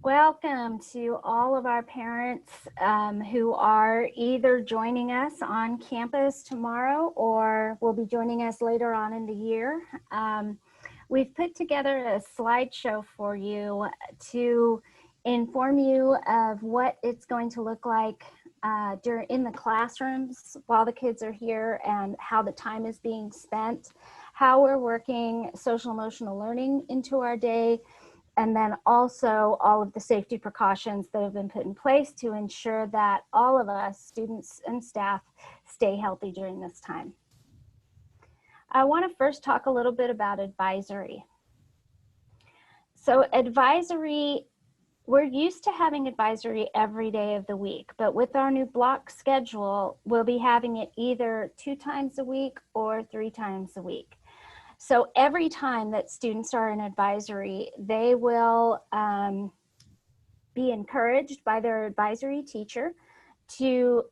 Welcome to all of our parents who are either joining us on campus tomorrow or will be joining us later on in the year. We've put together a slideshow for you to inform you of what it's going to look like in the classrooms while the kids are here and how the time is being spent, how we're working social emotional learning into our day, and then also all of the safety precautions that have been put in place to ensure that all of us, students and staff, stay healthy during this time. I want to first talk a little bit about advisory. So advisory, we're used to having advisory every day of the week, but with our new block schedule, we'll be having it either 2 times a week or 3 times a week. So every time that students are in advisory, they will be encouraged by their advisory teacher to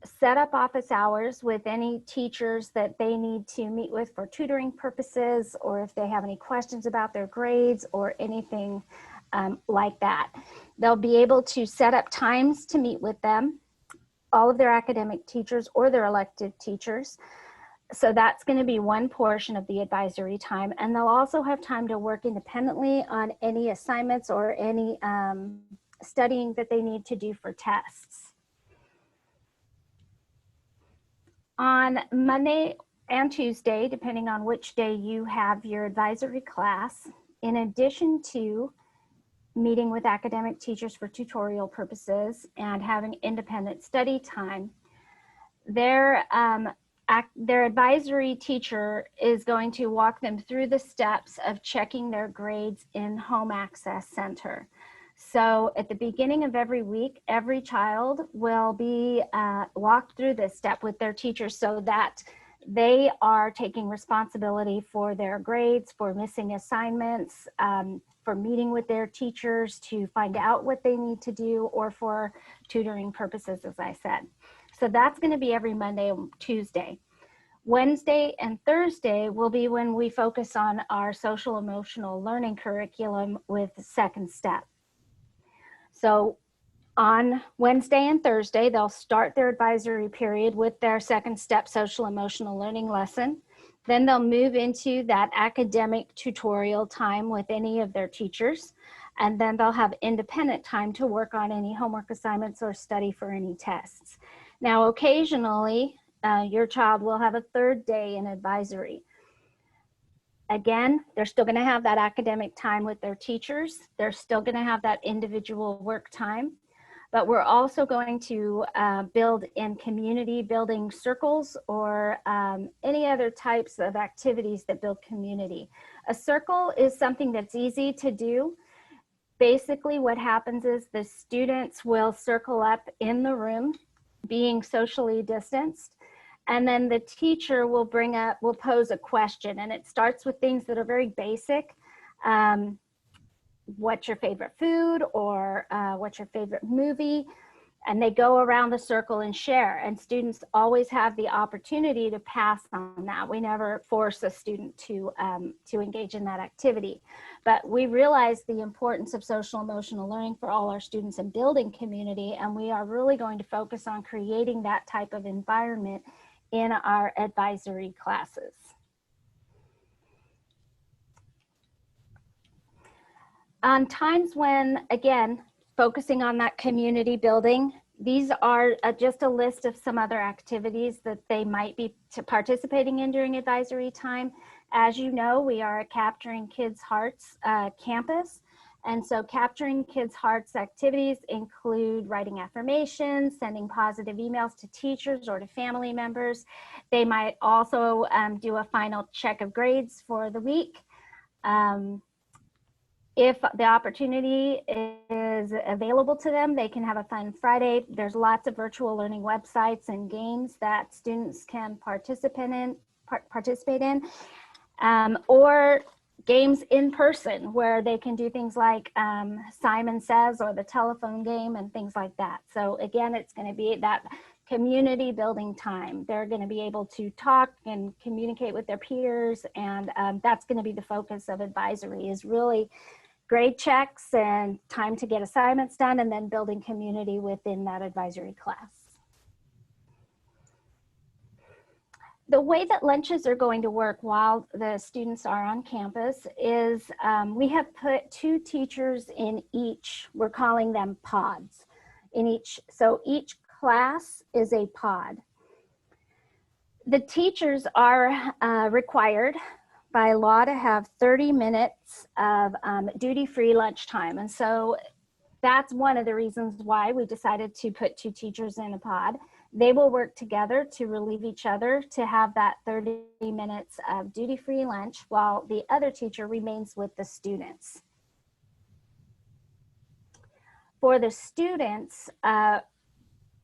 set up office hours with any teachers that they need to meet with for tutoring purposes, or if they have any questions about their grades or anything like that. They'll be able to set up times to meet with them, all of their academic teachers or their elective teachers. So that's going to be one portion of the advisory time. And they'll also have time to work independently on any assignments or any studying that they need to do for tests. On Monday and Tuesday, depending on which day you have your advisory class, in addition to meeting with academic teachers for tutorial purposes and having independent study time, their advisory teacher is going to walk them through the steps of checking their grades in Home Access Center. So at the beginning of every week, every child will be walked through this step with their teacher so that they are taking responsibility for their grades, for missing assignments, for meeting with their teachers to find out what they need to do, or for tutoring purposes, as I said. So that's going to be every Monday and Tuesday. Wednesday and Thursday will be when we focus on our social emotional learning curriculum with Second Step. So on Wednesday and Thursday, they'll start their advisory period with their Second Step social emotional learning lesson. Then they'll move into that academic tutorial time with any of their teachers. And then they'll have independent time to work on any homework assignments or study for any tests. Now, occasionally, your child will have a third day in advisory. Again, they're still going to have that academic time with their teachers. They're still going to have that individual work time. But we're also going to build in community building circles or any other types of activities that build community. A circle is something that's easy to do. Basically, what happens is the students will circle up in the room, being socially distanced, and then the teacher will pose a question, and it starts with things that are very basic. What's your favorite food, or what's your favorite movie? And they go around the circle and share, and students always have the opportunity to pass on that. We never force a student to engage in that activity. But we realize the importance of social emotional learning for all our students in building community, and we are really going to focus on creating that type of environment in our advisory classes. On times when, again, focusing on that community building, these are just a list of some other activities that they might be participating in during advisory time. As you know, we are a Capturing Kids' Hearts campus. And so Capturing Kids' Hearts activities include writing affirmations, sending positive emails to teachers or to family members. They might also do a final check of grades for the week. If the opportunity is available to them, they can have a Fun Friday. There's lots of virtual learning websites and games that students can participate in, or games in person where they can do things like Simon Says or the telephone game and things like that. So again, it's going to be that community building time. They're going to be able to talk and communicate with their peers, and that's going to be the focus of advisory, is really grade checks and time to get assignments done, and then building community within that advisory class. The way that lunches are going to work while the students are on campus is we have put 2 teachers in each, we're calling them pods, in each, so each class is a pod. The teachers are required by law to have 30 minutes of duty-free lunchtime. And so that's one of the reasons why we decided to put 2 teachers in a pod. They will work together to relieve each other to have that 30 minutes of duty-free lunch while the other teacher remains with the students. For the students, the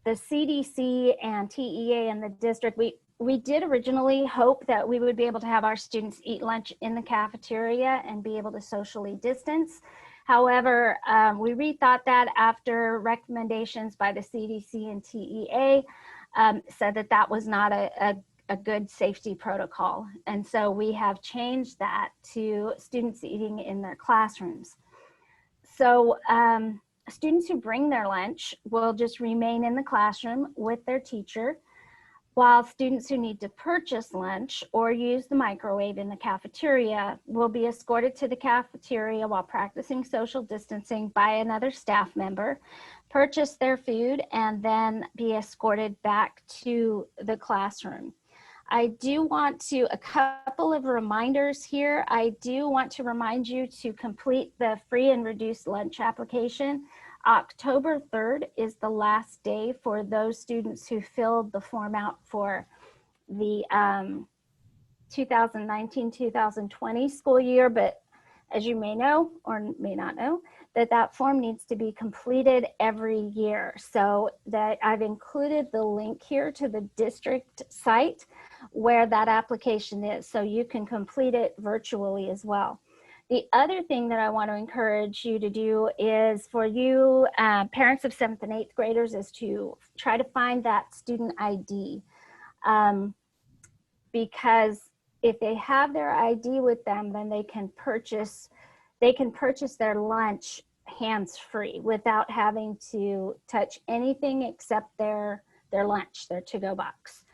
CDC and TEA and the district, we did originally hope that we would be able to have our students eat lunch in the cafeteria and be able to socially distance. However, we rethought that after recommendations by the CDC and TEA said that that was not a good safety protocol. And so we have changed that to students eating in their classrooms. So students who bring their lunch will just remain in the classroom with their teacher, while students who need to purchase lunch or use the microwave in the cafeteria will be escorted to the cafeteria while practicing social distancing by another staff member, purchase their food, and then be escorted back to the classroom. I do want to, a couple of reminders here. I do want to remind you to complete the free and reduced lunch application. October 3rd is the last day for those students who filled the form out for the 2019-2020 school year, but as you may know or may not know, that form needs to be completed every year. So that I've included the link here to the district site where that application is, so you can complete it virtually as well. The other thing that I want to encourage you to do is for you parents of 7th and 8th graders is to try to find that student ID, because if they have their ID with them, then they can purchase their lunch hands-free without having to touch anything except their lunch, their to-go box.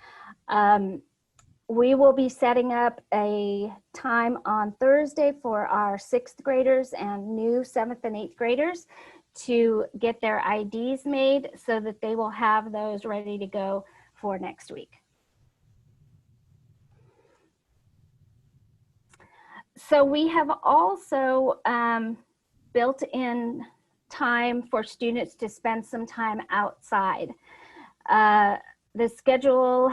We will be setting up a time on Thursday for our 6th graders and new 7th and 8th graders to get their IDs made so that they will have those ready to go for next week. So we have also built in time for students to spend some time outside. The schedule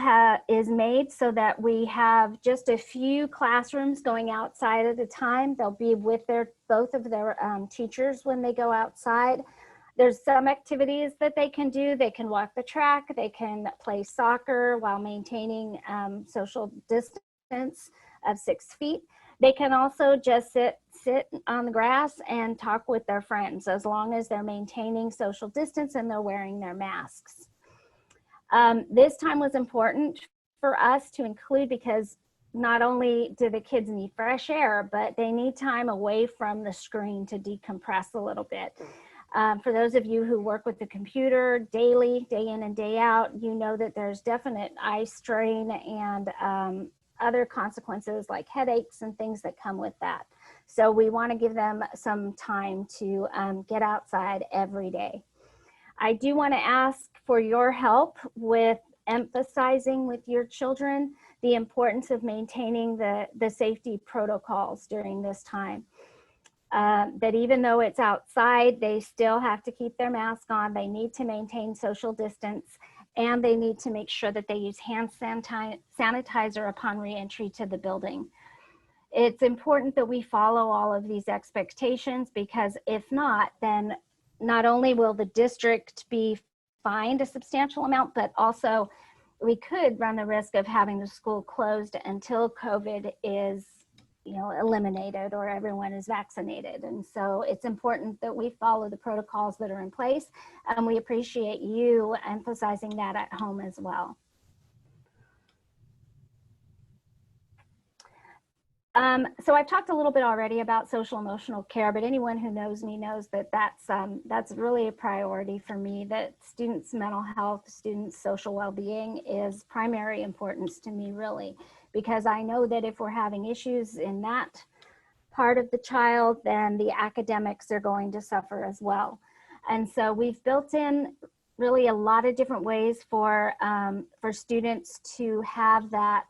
is made so that we have just a few classrooms going outside at a time. They'll be with both of their teachers when they go outside. There's some activities that they can do. They can walk the track, they can play soccer while maintaining social distance of 6 feet. They can also just sit on the grass and talk with their friends as long as they're maintaining social distance and they're wearing their masks. This time was important for us to include because not only do the kids need fresh air, but they need time away from the screen to decompress a little bit. For those of you who work with the computer daily, day in and day out, you know that there's definite eye strain and other consequences like headaches and things that come with that. So we want to give them some time to get outside every day. I do want to ask for your help with emphasizing with your children the importance of maintaining the safety protocols during this time. That even though it's outside, they still have to keep their mask on, they need to maintain social distance, and they need to make sure that they use hand sanitizer upon reentry to the building. It's important that we follow all of these expectations, because if not, then not only will the district be fined a substantial amount, but also we could run the risk of having the school closed until COVID is, eliminated or everyone is vaccinated. And so it's important that we follow the protocols that are in place, and we appreciate you emphasizing that at home as well. So I've talked a little bit already about social emotional care, but anyone who knows me knows that that's really a priority for me, that students' mental health, students' social well-being is primary importance to me, really, because I know that if we're having issues in that part of the child, then the academics are going to suffer as well. And so we've built in really a lot of different ways for students to have that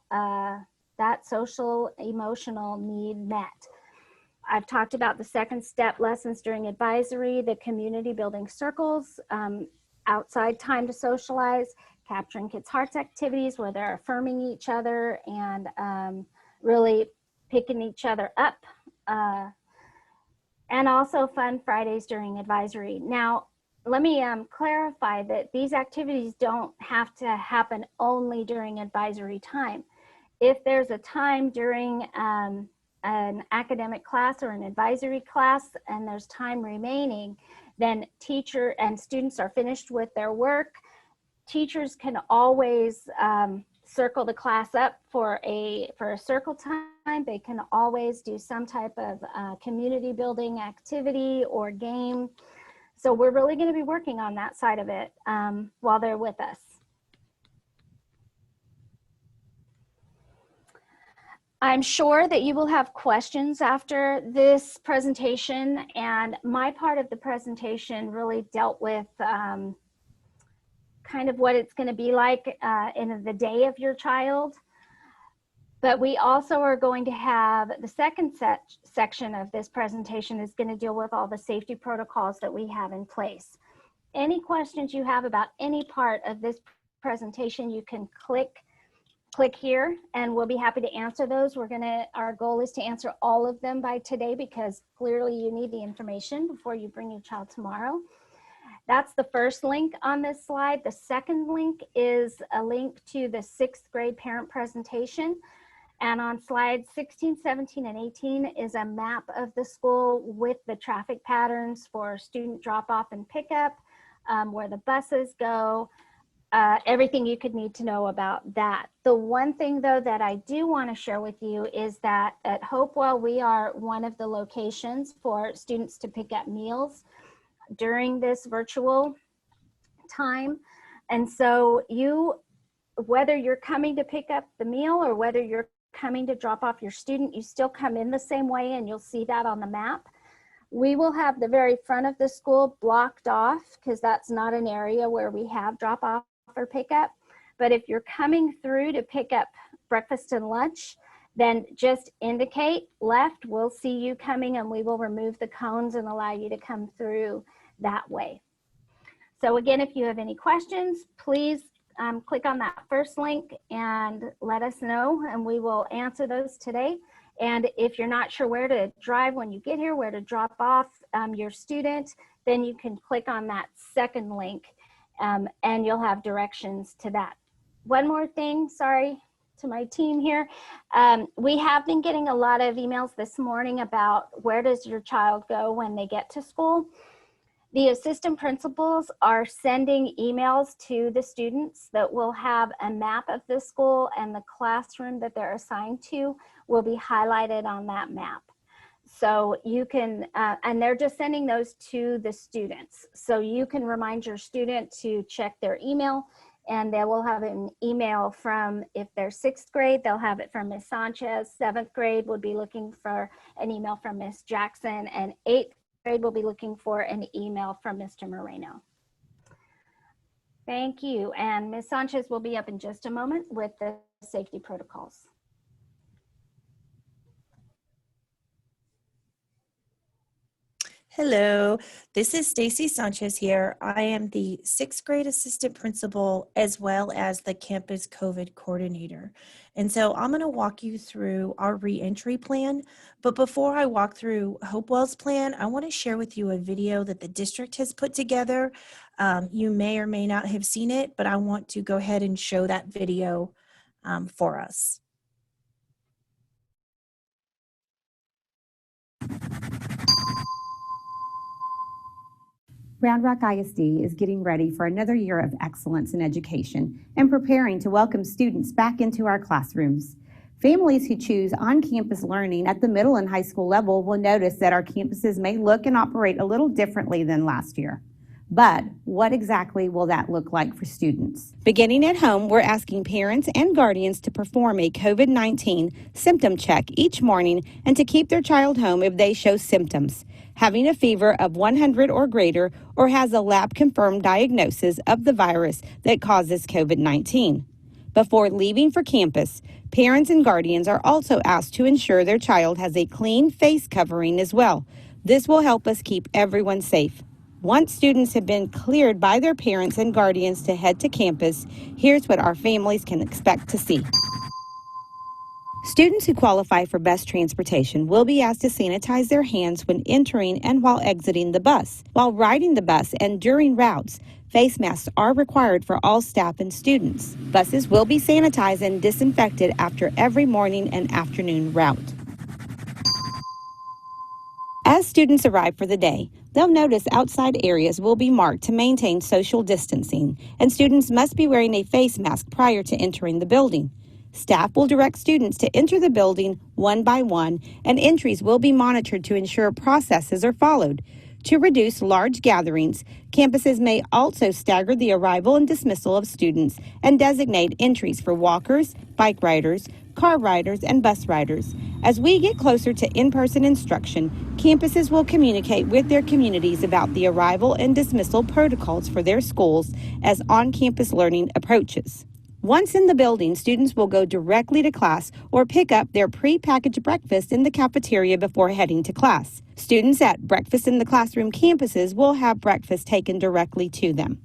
that social emotional need met. I've talked about the second step lessons during advisory, the community building circles, outside time to socialize, capturing kids' hearts activities where they're affirming each other and really picking each other up, and also fun Fridays during advisory. Now, let me clarify that these activities don't have to happen only during advisory time. If there's a time during an academic class or an advisory class and there's time remaining, then teacher and students are finished with their work, teachers can always circle the class up for a circle time. They can always do some type of community building activity or game. So we're really going to be working on that side of it while they're with us. I'm sure that you will have questions after this presentation, and my part of the presentation really dealt with kind of what it's going to be like in the day of your child. But we also are going to have the second section of this presentation is going to deal with all the safety protocols that we have in place. Any questions you have about any part of this presentation, you can click here and we'll be happy to answer those. Our goal is to answer all of them by today because clearly you need the information before you bring your child tomorrow. That's the first link on this slide. The second link is a link to the 6th grade parent presentation. And on slides 16, 17, and 18 is a map of the school with the traffic patterns for student drop off and pickup, where the buses go, everything you could need to know about that. The one thing though that I do want to share with you is that at Hopewell, we are one of the locations for students to pick up meals during this virtual time. And so whether you're coming to pick up the meal or whether you're coming to drop off your student, you still come in the same way, and you'll see that on the map. We will have the very front of the school blocked off because that's not an area where we have drop off or pickup. But if you're coming through to pick up breakfast and lunch, then just indicate left. We'll see you coming and we will remove the cones and allow you to come through that way. So again, if you have any questions, please click on that first link and let us know, and we will answer those today. And if you're not sure where to drive when you get here, where to drop off your student, then you can click on that second link and you'll have directions to that. One more thing, sorry to my team here. We have been getting a lot of emails this morning about where does your child go when they get to school. The assistant principals are sending emails to the students that will have a map of the school, and the classroom that they're assigned to will be highlighted on that map. So you can, and they're just sending those to the students. So you can remind your student to check their email, and they will have an email from, if they're 6th grade, they'll have it from Ms. Sanchez. 7th grade would be looking for an email from Ms. Jackson, and 8th grade will be looking for an email from Mr. Moreno. Thank you. And Ms. Sanchez will be up in just a moment with the safety protocols. Hello, this is Stacy Sanchez here. I am the 6th grade assistant principal as well as the campus COVID coordinator. And so I'm going to walk you through our reentry plan. But before I walk through Hopewell's plan, I want to share with you a video that the district has put together. You may or may not have seen it, but I want to go ahead and show that video for us. Round Rock ISD is getting ready for another year of excellence in education and preparing to welcome students back into our classrooms. Families who choose on-campus learning at the middle and high school level will notice that our campuses may look and operate a little differently than last year. But what exactly will that look like for students? Beginning at home, we're asking parents and guardians to perform a COVID-19 symptom check each morning and to keep their child home if they show symptoms, having a fever of 100 or greater, or has a lab-confirmed diagnosis of the virus that causes COVID-19. Before leaving for campus, parents and guardians are also asked to ensure their child has a clean face covering as well. This will help us keep everyone safe. Once students have been cleared by their parents and guardians to head to campus, here's what our families can expect to see. Students who qualify for bus transportation will be asked to sanitize their hands when entering and while exiting the bus. While riding the bus and during routes, face masks are required for all staff and students. Buses will be sanitized and disinfected after every morning and afternoon route. As students arrive for the day, they'll notice outside areas will be marked to maintain social distancing, and students must be wearing a face mask prior to entering the building. Staff will direct students to enter the building one by one, and entries will be monitored to ensure processes are followed. To reduce large gatherings, campuses may also stagger the arrival and dismissal of students and designate entries for walkers, bike riders, car riders, and bus riders. As we get closer to in-person instruction, campuses will communicate with their communities about the arrival and dismissal protocols for their schools as on-campus learning approaches. Once in the building, students will go directly to class or pick up their pre-packaged breakfast in the cafeteria before heading to class. Students at Breakfast in the Classroom campuses will have breakfast taken directly to them.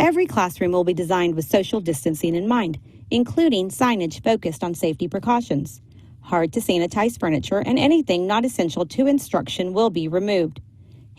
Every classroom will be designed with social distancing in mind, including signage focused on safety precautions. Hard to sanitize furniture and anything not essential to instruction will be removed.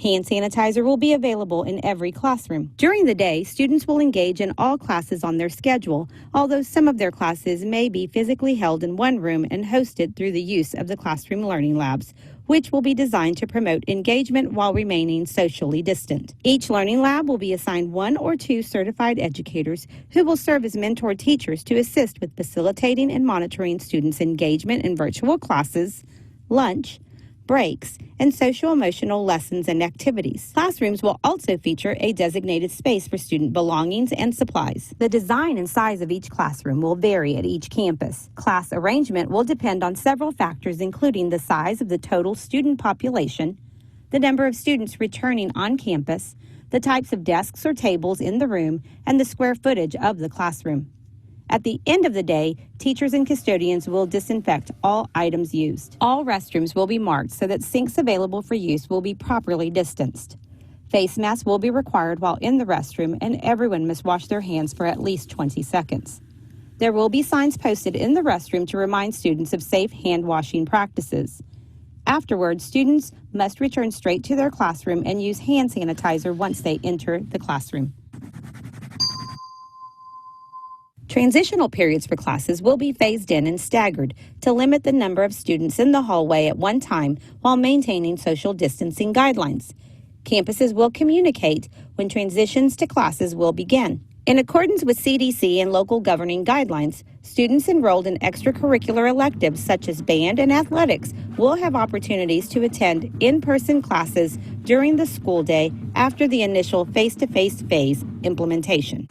Hand sanitizer will be available in every classroom. During the day, students will engage in all classes on their schedule, although some of their classes may be physically held in one room and hosted through the use of the classroom learning labs, which will be designed to promote engagement while remaining socially distant. Each learning lab will be assigned 1 or 2 certified educators who will serve as mentor teachers to assist with facilitating and monitoring students' engagement in virtual classes, lunch, breaks, and social-emotional lessons and activities. Classrooms will also feature a designated space for student belongings and supplies. The design and size of each classroom will vary at each campus. Class arrangement will depend on several factors, including the size of the total student population, the number of students returning on campus, the types of desks or tables in the room, and the square footage of the classroom. At the end of the day, teachers and custodians will disinfect all items used. All restrooms will be marked so that sinks available for use will be properly distanced. Face masks will be required while in the restroom, and everyone must wash their hands for at least 20 seconds. There will be signs posted in the restroom to remind students of safe hand washing practices. Afterwards, students must return straight to their classroom and use hand sanitizer once they enter the classroom. Transitional periods for classes will be phased in and staggered to limit the number of students in the hallway at one time while maintaining social distancing guidelines. Campuses will communicate when transitions to classes will begin. In accordance with CDC and local governing guidelines, students enrolled in extracurricular electives such as band and athletics will have opportunities to attend in-person classes during the school day after the initial face-to-face phase implementation.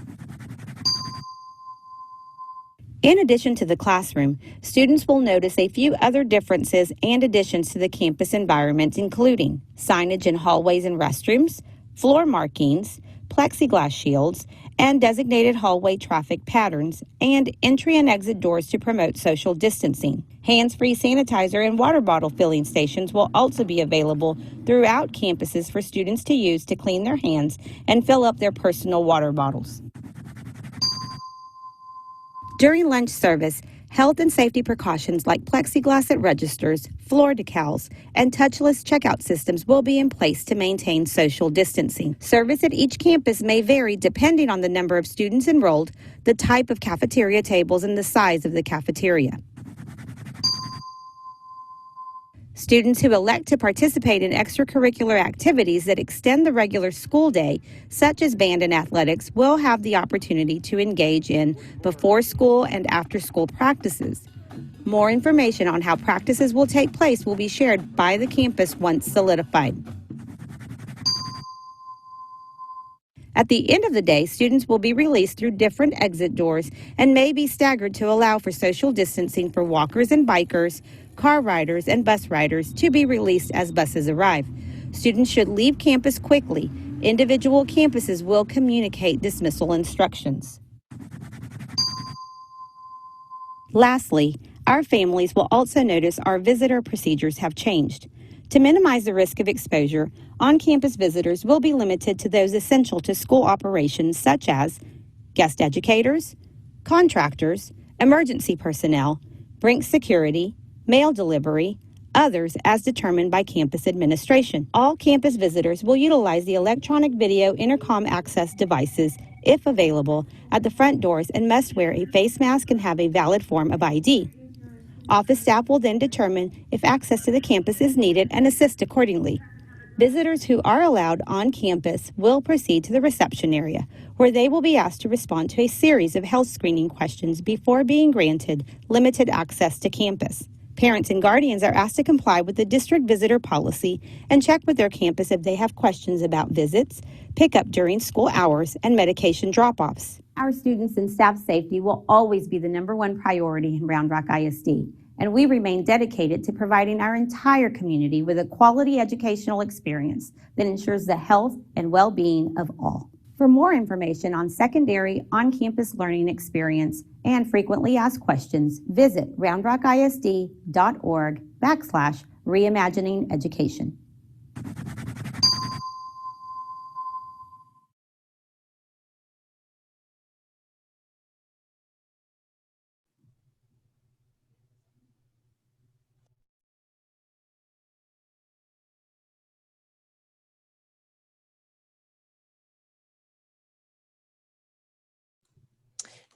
In addition to the classroom, students will notice a few other differences and additions to the campus environment, including signage in hallways and restrooms, floor markings, plexiglass shields, and designated hallway traffic patterns, and entry and exit doors to promote social distancing. Hands-free sanitizer and water bottle filling stations will also be available throughout campuses for students to use to clean their hands and fill up their personal water bottles. During lunch service, health and safety precautions like plexiglass at registers, floor decals, and touchless checkout systems will be in place to maintain social distancing. Service at each campus may vary depending on the number of students enrolled, the type of cafeteria tables, and the size of the cafeteria. Students who elect to participate in extracurricular activities that extend the regular school day, such as band and athletics, will have the opportunity to engage in before school and after school practices. More information on how practices will take place will be shared by the campus once solidified. At the end of the day, students will be released through different exit doors and may be staggered to allow for social distancing for walkers and bikers, car riders, and bus riders to be released as buses arrive. Students should leave campus quickly. Individual campuses will communicate dismissal instructions. Lastly, our families will also notice our visitor procedures have changed. To minimize the risk of exposure, on-campus visitors will be limited to those essential to school operations such as guest educators, contractors, emergency personnel, brink security, mail delivery, others as determined by campus administration. All campus visitors will utilize the electronic video intercom access devices, if available, at the front doors and must wear a face mask and have a valid form of ID. Office staff will then determine if access to the campus is needed and assist accordingly. Visitors who are allowed on campus will proceed to the reception area, where they will be asked to respond to a series of health screening questions before being granted limited access to campus. Parents and guardians are asked to comply with the district visitor policy and check with their campus if they have questions about visits, pickup during school hours, and medication drop-offs. Our students and staff safety will always be the #1 priority in Round Rock ISD, and we remain dedicated to providing our entire community with a quality educational experience that ensures the health and well-being of all. For more information on secondary on-campus learning experience and frequently asked questions, visit roundrockisd.org/reimagining education.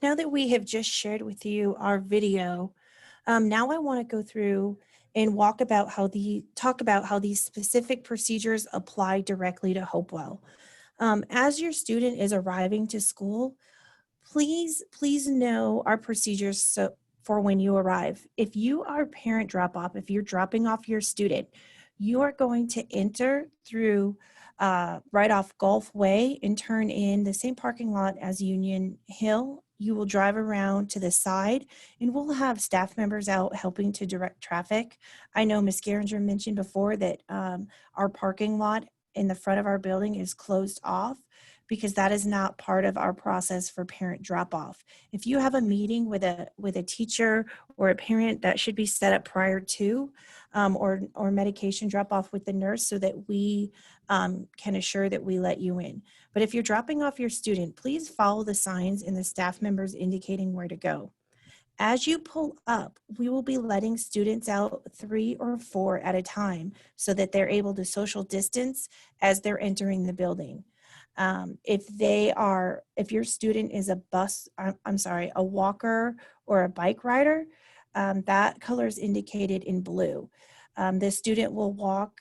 Now that we have just shared with you our video, now I want to go through and talk about how these specific procedures apply directly to Hopewell. As your student is arriving to school, please know our procedures for when you arrive. If you are parent drop off, if you're dropping off your student, you are going to enter through right off Gulf Way and turn in the same parking lot as Union Hill. You will drive around to the side and we'll have staff members out helping to direct traffic. I know Ms. Geringer mentioned before that our parking lot in the front of our building is closed off because that is not part of our process for parent drop-off. If you have a meeting with a teacher or a parent, that should be set up prior to, or medication drop-off with the nurse so that we can assure that we let you in. But if you're dropping off your student, please follow the signs and the staff members indicating where to go. As you pull up, we will be letting students out 3 or 4 at a time so that they're able to social distance as they're entering the building. If your student is a walker or a bike rider, that color is indicated in blue. The student will walk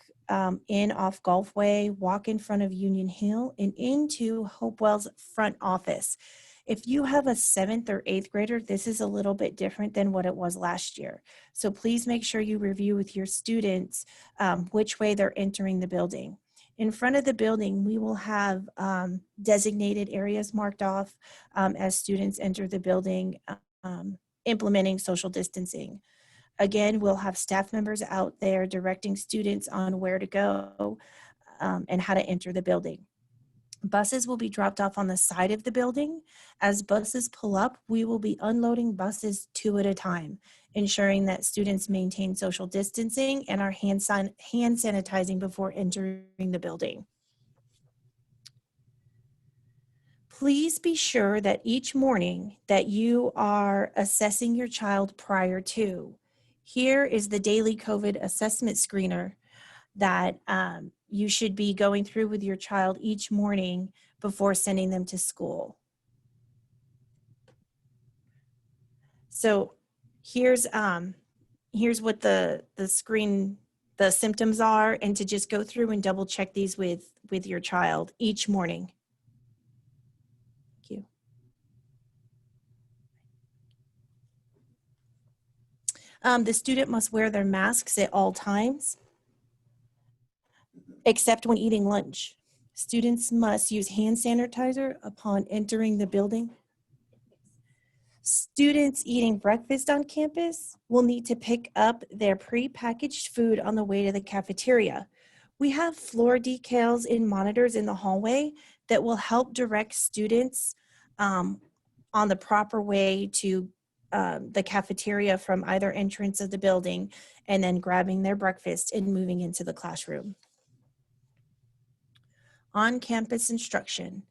in off Gulf Way, walk in front of Union Hill, and into Hopewell's front office. If you have a 7th or 8th grader, this is a little bit different than what it was last year. So please make sure you review with your students which way they're entering the building. In front of the building, we will have designated areas marked off as students enter the building, implementing social distancing. Again, we'll have staff members out there directing students on where to go and how to enter the building. Buses will be dropped off on the side of the building. As buses pull up, we will be unloading buses 2 at a time, ensuring that students maintain social distancing and are hand sanitizing before entering the building. Please be sure that each morning that you are assessing your child prior to. Here is the daily COVID assessment screener that you should be going through with your child each morning before sending them to school. So here's what the screen the symptoms are, and to just go through and double check these with your child each morning. Thank you. The student must wear their masks at all times, except when eating lunch. Students must use hand sanitizer upon entering the building. Students eating breakfast on campus will need to pick up their pre-packaged food on the way to the cafeteria. We have floor decals and monitors in the hallway that will help direct students on the proper way to the cafeteria from either entrance of the building and then grabbing their breakfast and moving into the classroom. On-campus instruction.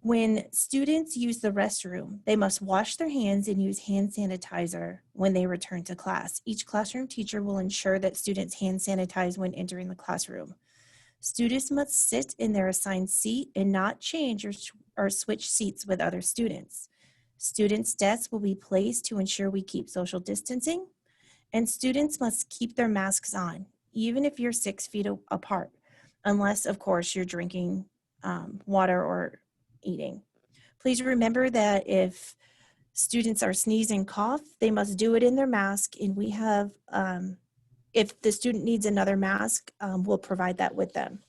When students use the restroom, they must wash their hands and use hand sanitizer when they return to class. Each classroom teacher will ensure that students hand sanitize when entering the classroom. Students must sit in their assigned seat and not change or switch seats with other students. Students' desks will be placed to ensure we keep social distancing, and students must keep their masks on, even if you're 6 feet apart, unless, of course, you're drinking water or eating. Please remember that if students are sneezing, cough, they must do it in their mask, and we have, if the student needs another mask, we'll provide that with them.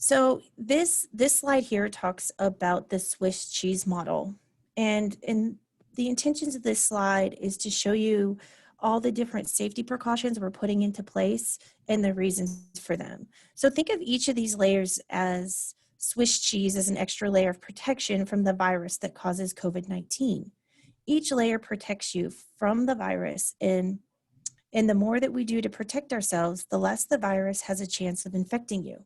So this slide here talks about the Swiss cheese model, and the intentions of this slide is to show you all the different safety precautions we're putting into place and the reasons for them. So think of each of these layers as Swiss cheese as an extra layer of protection from the virus that causes COVID-19. Each layer protects you from the virus, and the more that we do to protect ourselves, the less the virus has a chance of infecting you.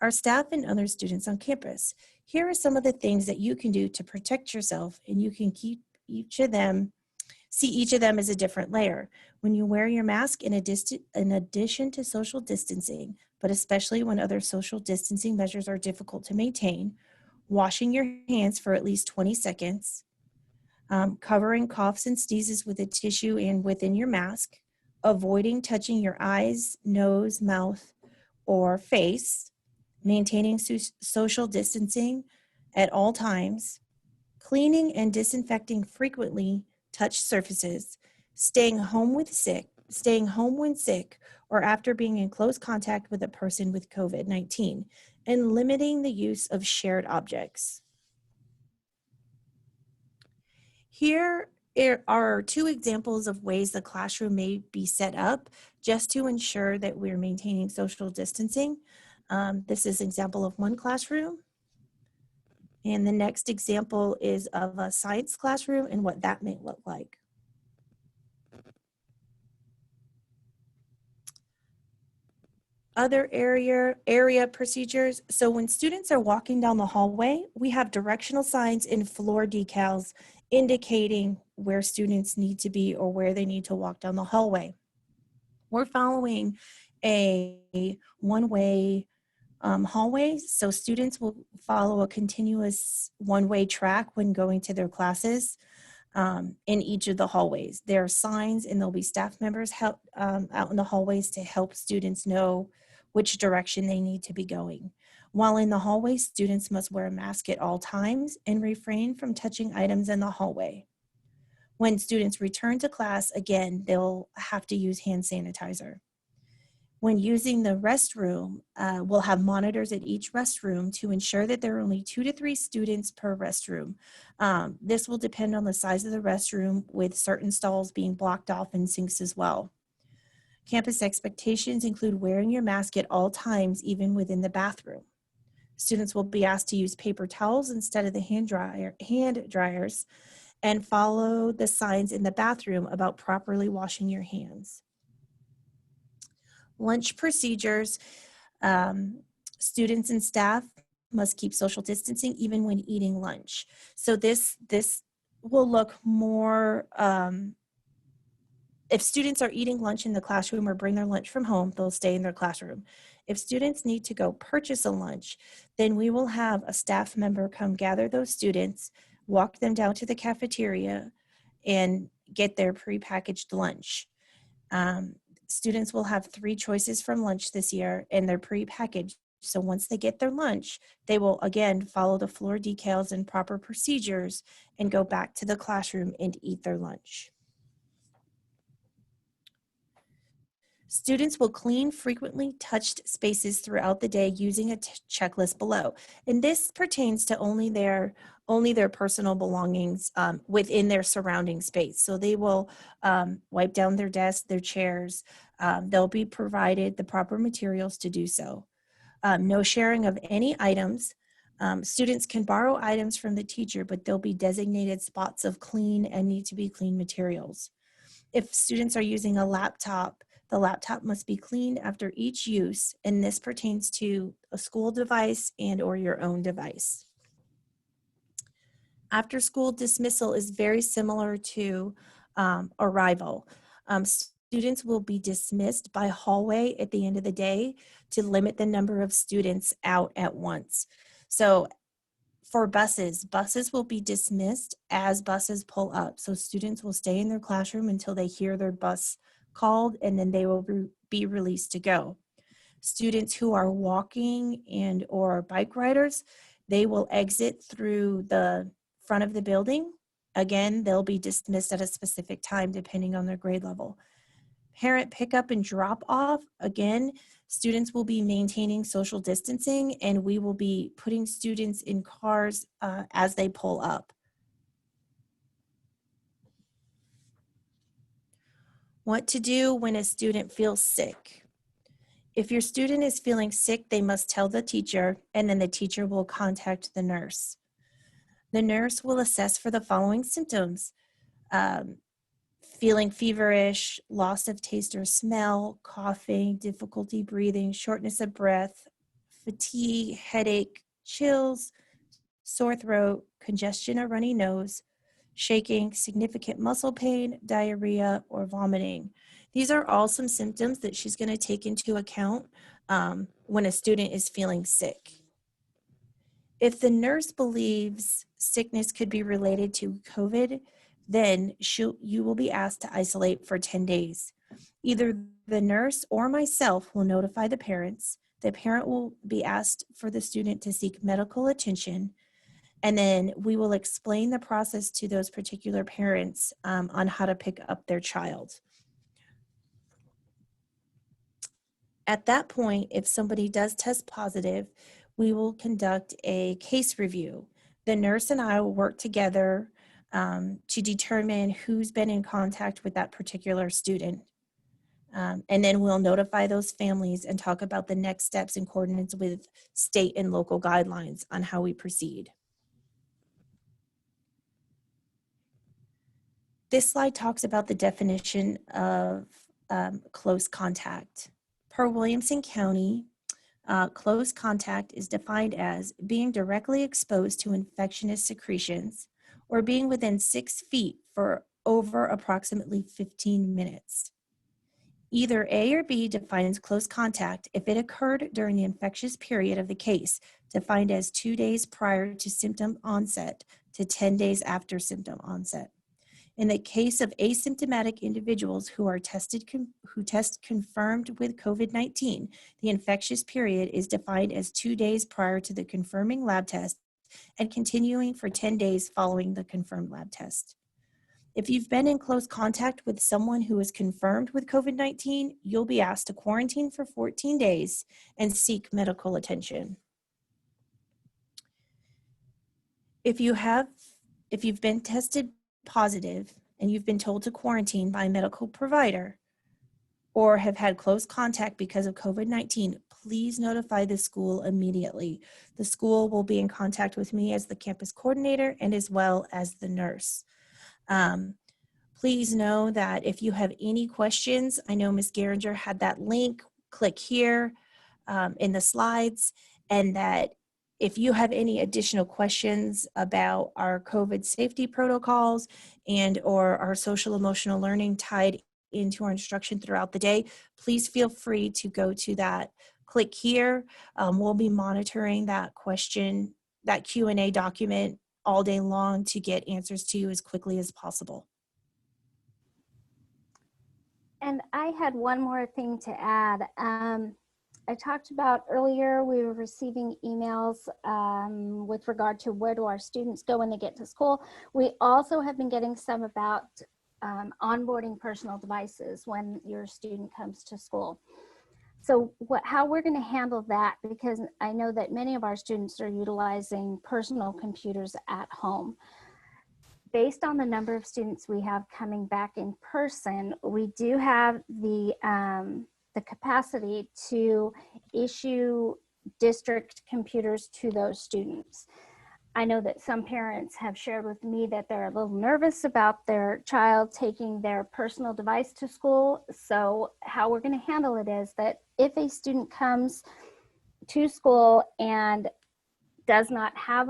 Our staff and other students on campus. Here are some of the things that you can do to protect yourself, and you can keep each of them, see each of them as a different layer. When you wear your mask, in addition to social distancing, but especially when other social distancing measures are difficult to maintain, washing your hands for at least 20 seconds, covering coughs and sneezes with a tissue and within your mask, avoiding touching your eyes, nose, mouth, or face, maintaining social distancing at all times, cleaning and disinfecting frequently touched surfaces, staying home when sick or after being in close contact with a person with COVID-19, and limiting the use of shared objects. Here are 2 examples of ways the classroom may be set up just to ensure that we're maintaining social distancing. This is an example of one classroom. And the next example is of a science classroom and what that may look like. Other area procedures. So when students are walking down the hallway, we have directional signs and floor decals indicating where students need to be or where they need to walk down the hallway. We're following a one-way hallway, so students will follow a continuous one-way track when going to their classes in each of the hallways. There are signs, and there'll be staff members out in the hallways to help students know which direction they need to be going. While in the hallway, students must wear a mask at all times and refrain from touching items in the hallway. When students return to class, again, they'll have to use hand sanitizer. When using the restroom, we'll have monitors at each restroom to ensure that there are only 2 to 3 students per restroom. This will depend on the size of the restroom, with certain stalls being blocked off and sinks as well. Campus expectations include wearing your mask at all times, even within the bathroom. Students will be asked to use paper towels instead of the hand dryers, and follow the signs in the bathroom about properly washing your hands. Lunch procedures. Students and staff must keep social distancing even when eating lunch. So this will look more, if students are eating lunch in the classroom or bring their lunch from home, they'll stay in their classroom. If students need to go purchase a lunch, then we will have a staff member come gather those students, walk them down to the cafeteria, and get their prepackaged lunch. Students will have 3 choices from lunch this year, and they're prepackaged. So once they get their lunch, they will again follow the floor decals and proper procedures and go back to the classroom and eat their lunch. Students will clean frequently touched spaces throughout the day using a checklist below. And this pertains to only their personal belongings within their surrounding space. So they will wipe down their desks, their chairs. They'll be provided the proper materials to do so. No sharing of any items. Students can borrow items from the teacher, but there'll be designated spots of clean and need to be clean materials. If students are using a laptop, the laptop must be cleaned after each use, and this pertains to a school device and or your own device. After school dismissal is very similar to arrival. Students will be dismissed by hallway at the end of the day to limit the number of students out at once. So for buses will be dismissed as buses pull up. So students will stay in their classroom until they hear their bus called, and then they will be released to go. Students who are walking and or bike riders, they will exit through the front of the building. Again, they'll be dismissed at a specific time depending on their grade level. Parent pickup and drop off, again, students will be maintaining social distancing, and we will be putting students in cars as they pull up. What to do when a student feels sick. If your student is feeling sick, they must tell the teacher, and then the teacher will contact the nurse. The nurse will assess for the following symptoms: feeling feverish, loss of taste or smell, coughing, difficulty breathing, shortness of breath, fatigue, headache, chills, sore throat, congestion or runny nose, shaking, significant muscle pain, diarrhea, or vomiting. These are all some symptoms that she's going to take into account when a student is feeling sick. If the nurse believes sickness could be related to COVID, then you will be asked to isolate for 10 days. Either the nurse or myself will notify the parents. The parent will be asked for the student to seek medical attention, and then we will explain the process to those particular parents on how to pick up their child. At that point, if somebody does test positive, we will conduct a case review. The nurse and I will work together to determine who's been in contact with that particular student. And then we'll notify those families and talk about the next steps in accordance with state and local guidelines on how we proceed. This slide talks about the definition of close contact. Per Williamson County, close contact is defined as being directly exposed to infectious secretions or being within 6 feet for over approximately 15 minutes. Either A or B defines close contact if it occurred during the infectious period of the case, defined as 2 days prior to symptom onset to 10 days after symptom onset. In the case of asymptomatic individuals who test confirmed with COVID-19, the infectious period is defined as 2 days prior to the confirming lab test and continuing for 10 days following the confirmed lab test. If you've been in close contact with someone who is confirmed with COVID-19, you'll be asked to quarantine for 14 days and seek medical attention. If you've been tested positive and you've been told to quarantine by a medical provider or have had close contact because of COVID-19, please notify the school immediately. The school will be in contact with me as the campus coordinator and as well as the nurse. Please know that if you have any questions, I know Ms. Geringer had that link, click here in the slides, and that if you have any additional questions about our COVID safety protocols and or our social emotional learning tied into our instruction throughout the day, please feel free to go to that. Click here. We'll be monitoring that Q&A document all day long to get answers to you as quickly as possible. And I had one more thing to add. I talked about earlier, we were receiving emails with regard to where do our students go when they get to school. We also have been getting some about onboarding personal devices when your student comes to school. So how we're going to handle that, because I know that many of our students are utilizing personal computers at home. Based on the number of students we have coming back in person, we do have the capacity to issue district computers to those students. I know that some parents have shared with me that they're a little nervous about their child taking their personal device to school. So how we're going to handle it is that if a student comes to school and does not have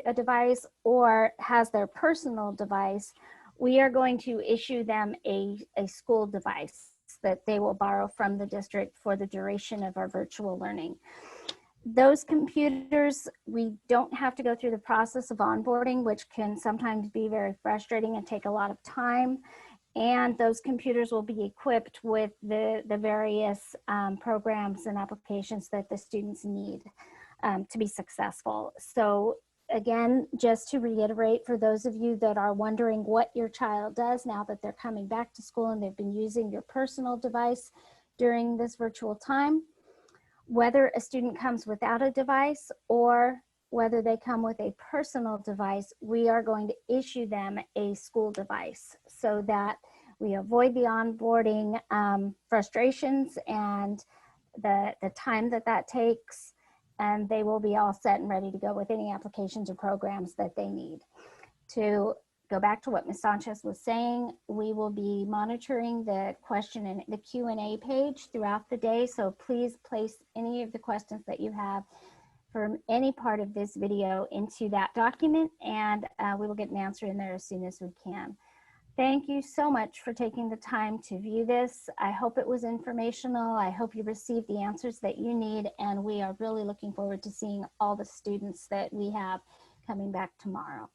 a device or has their personal device, we are going to issue them a school device that they will borrow from the district for the duration of our virtual learning. Those computers, we don't have to go through the process of onboarding, which can sometimes be very frustrating and take a lot of time. And those computers will be equipped with the various programs and applications that the students need to be successful. So again, just to reiterate, for those of you that are wondering what your child does now that they're coming back to school and they've been using your personal device during this virtual time, whether a student comes without a device or whether they come with a personal device, we are going to issue them a school device so that we avoid the onboarding frustrations and the time that takes, and they will be all set and ready to go with any applications or programs that they need. To go back to what Ms. Sanchez was saying, we will be monitoring the question and the Q&A page throughout the day. So please place any of the questions that you have from any part of this video into that document, and we will get an answer in there as soon as we can. Thank you so much for taking the time to view this. I hope it was informational. I hope you received the answers that you need, and we are really looking forward to seeing all the students that we have coming back tomorrow.